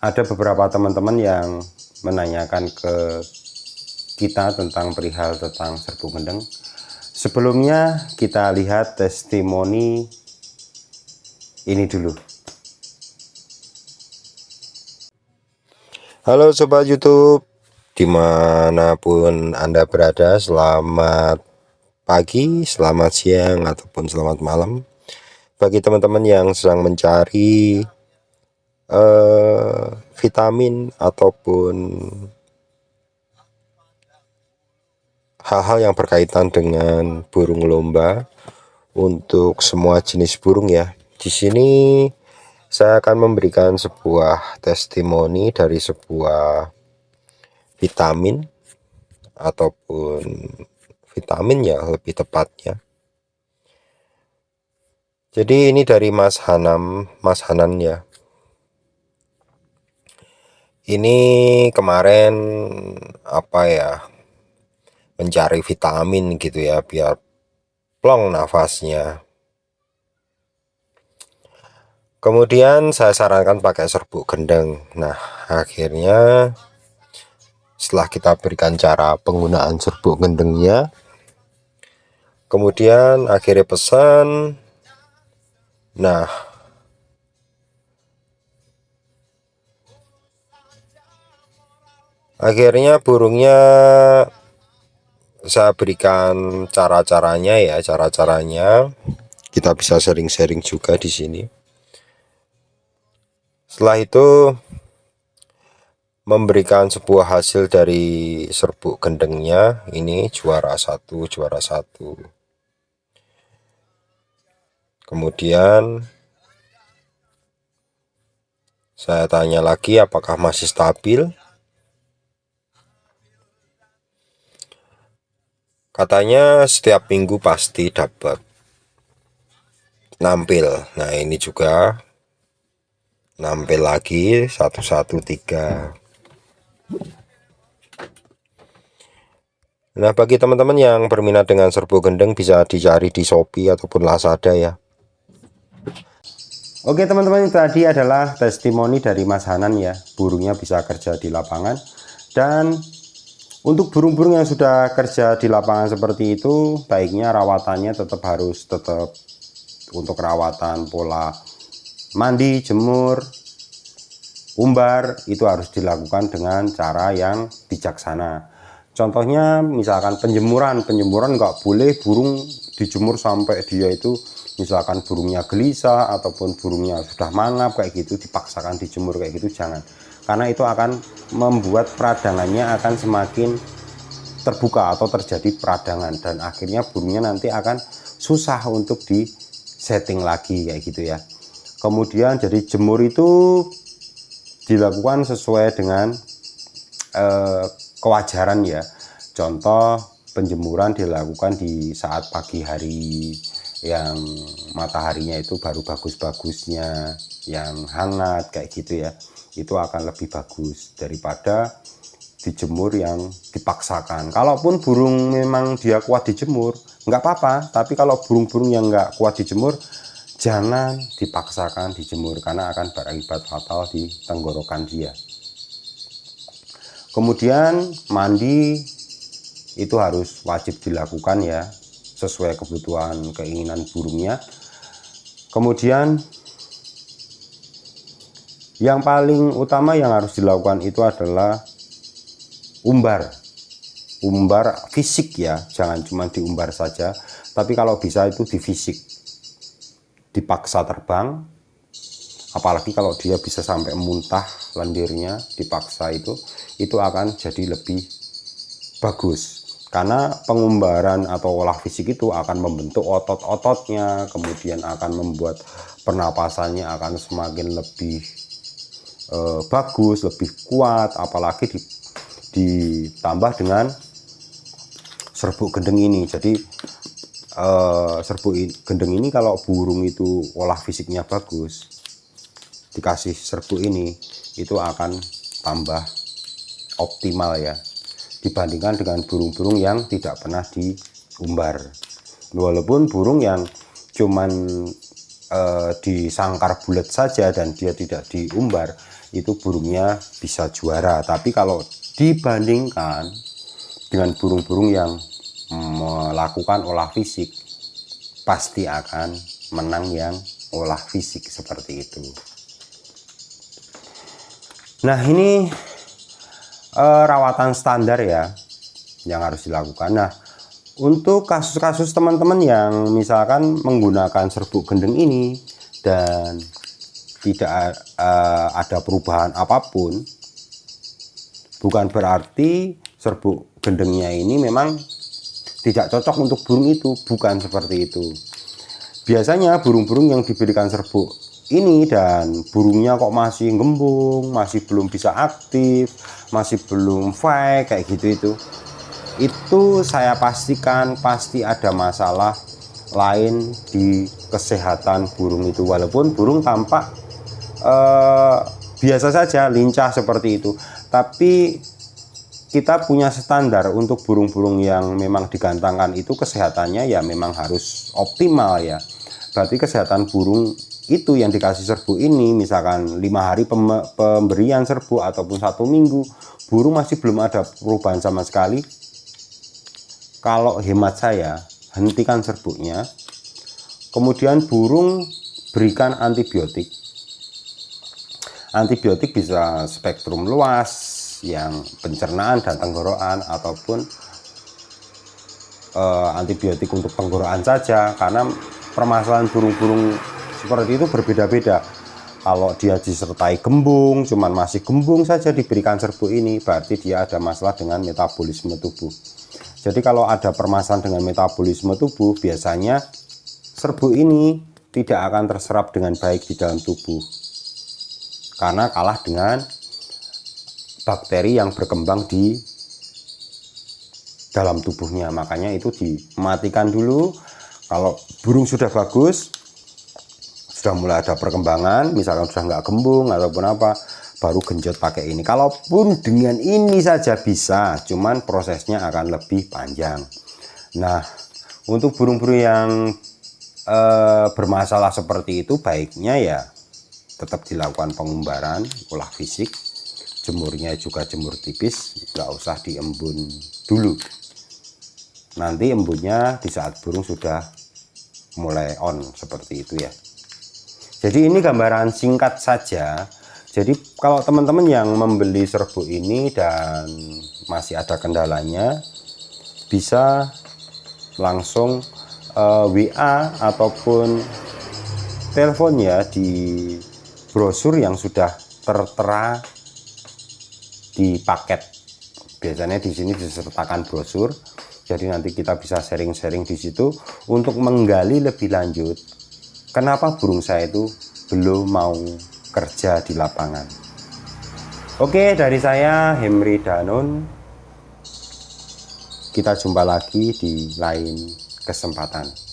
Ada beberapa teman-teman yang menanyakan ke kita tentang perihal tentang serbuk gendeng. Sebelumnya kita lihat testimoni ini dulu. Halo Sobat YouTube, dimanapun Anda berada, selamat pagi, selamat siang, ataupun selamat malam. Bagi teman-teman yang sedang mencari vitamin ataupun hal-hal yang berkaitan dengan burung lomba untuk semua jenis burung ya. Di sini saya akan memberikan sebuah testimoni dari sebuah vitamin ataupun vitamin ya lebih tepatnya. Jadi ini dari Mas Hanan ya. Ini kemarin mencari vitamin gitu ya biar plong nafasnya. Kemudian saya sarankan pakai serbuk gendeng. Nah, akhirnya setelah kita berikan cara penggunaan serbuk gendengnya, kemudian akhirnya pesan. Nah, akhirnya burungnya saya berikan cara-caranya ya, kita bisa sharing-sharing juga di sini. Setelah itu memberikan sebuah hasil dari serbuk gendengnya, ini juara satu. Kemudian saya tanya lagi apakah masih stabil. Katanya setiap minggu pasti dapat nampil. Nah, ini juga nampil lagi 113. Nah, bagi teman-teman yang berminat dengan serbuk gendeng bisa dicari di Shopee ataupun Lazada ya. Oke teman-teman, tadi adalah testimoni dari Mas Hanan ya, burungnya bisa kerja di lapangan. Dan untuk burung-burung yang sudah kerja di lapangan seperti itu, baiknya rawatannya tetap untuk rawatan pola mandi, jemur, umbar, itu harus dilakukan dengan cara yang bijaksana. Contohnya misalkan penjemuran nggak boleh burung dijemur sampai dia itu misalkan burungnya gelisah ataupun burungnya sudah mangap kayak gitu dipaksakan dijemur kayak gitu, jangan, karena itu akan membuat peradangannya akan semakin terbuka atau terjadi peradangan dan akhirnya burungnya nanti akan susah untuk di setting lagi kayak gitu ya. Kemudian jadi jemur itu dilakukan sesuai dengan kewajaran ya. Contoh penjemuran dilakukan di saat pagi hari yang mataharinya itu baru bagus-bagusnya, yang hangat kayak gitu ya, itu akan lebih bagus daripada dijemur yang dipaksakan. Kalaupun burung memang dia kuat dijemur nggak apa-apa, tapi kalau burung-burung yang nggak kuat dijemur jangan dipaksakan dijemur karena akan berakibat fatal di tenggorokan dia. Kemudian mandi itu harus wajib dilakukan ya, sesuai kebutuhan keinginan burungnya. Kemudian yang paling utama yang harus dilakukan itu adalah umbar fisik ya, jangan cuma diumbar saja, tapi kalau bisa itu di fisik, dipaksa terbang, apalagi kalau dia bisa sampai muntah lendirnya dipaksa, itu akan jadi lebih bagus. Karena pengumbaran atau olah fisik itu akan membentuk otot-ototnya, kemudian akan membuat pernapasannya akan semakin lebih bagus, lebih kuat, apalagi ditambah dengan serbuk gendeng ini. Jadi serbuk gendeng ini kalau burung itu olah fisiknya bagus, dikasih serbuk ini itu akan tambah optimal ya, dibandingkan dengan burung-burung yang tidak pernah diumbar. Walaupun burung yang cuman disangkar bulat saja dan dia tidak diumbar, itu burungnya bisa juara. Tapi kalau dibandingkan dengan burung-burung yang melakukan olah fisik, pasti akan menang yang olah fisik seperti itu. Nah, ini rawatan standar ya yang harus dilakukan. Nah, untuk kasus-kasus teman-teman yang misalkan menggunakan serbuk gendeng ini dan tidak ada perubahan apapun, bukan berarti serbuk gendengnya ini memang tidak cocok untuk burung itu, bukan seperti itu. Biasanya burung-burung yang diberikan serbuk ini dan burungnya kok masih gembung, masih belum bisa aktif, masih belum fake kayak gitu, itu saya pastikan pasti ada masalah lain di kesehatan burung itu. Walaupun burung tampak biasa saja, lincah seperti itu, tapi kita punya standar untuk burung-burung yang memang digantangkan itu kesehatannya ya memang harus optimal ya. Berarti kesehatan burung itu yang dikasih serbuk ini, misalkan 5 hari pemberian serbuk ataupun 1 minggu, burung masih belum ada perubahan sama sekali, kalau hemat saya hentikan serbuknya, kemudian burung berikan antibiotik. Antibiotik bisa spektrum luas yang pencernaan dan tenggorokan, ataupun antibiotik untuk tenggorokan saja, karena permasalahan burung-burung seperti itu berbeda-beda. Kalau dia disertai gembung, cuman masih gembung saja diberikan serbuk ini, berarti dia ada masalah dengan metabolisme tubuh. Jadi kalau ada permasalahan dengan metabolisme tubuh, biasanya serbuk ini tidak akan terserap dengan baik di dalam tubuh, karena kalah dengan bakteri yang berkembang di dalam tubuhnya. Makanya itu dimatikan dulu. Kalau burung sudah bagus, sudah mulai ada perkembangan, misalkan sudah nggak gembung ataupun apa, baru genjot pakai ini. Kalaupun dengan ini saja bisa, cuman prosesnya akan lebih panjang. Nah, untuk burung-burung yang bermasalah seperti itu, baiknya ya tetap dilakukan pengumbaran, olah fisik, jemurnya juga jemur tipis, nggak usah diembun dulu. Nanti embunnya di saat burung sudah mulai on seperti itu ya. Jadi ini gambaran singkat saja. Jadi kalau teman-teman yang membeli serbuk ini dan masih ada kendalanya, bisa langsung WA ataupun telepon ya di brosur yang sudah tertera di paket. Biasanya di sini disertakan brosur. Jadi nanti kita bisa sharing-sharing di situ untuk menggali lebih lanjut kenapa burung saya itu belum mau kerja di lapangan. Oke, dari saya Hemri Danon. Kita jumpa lagi di lain kesempatan.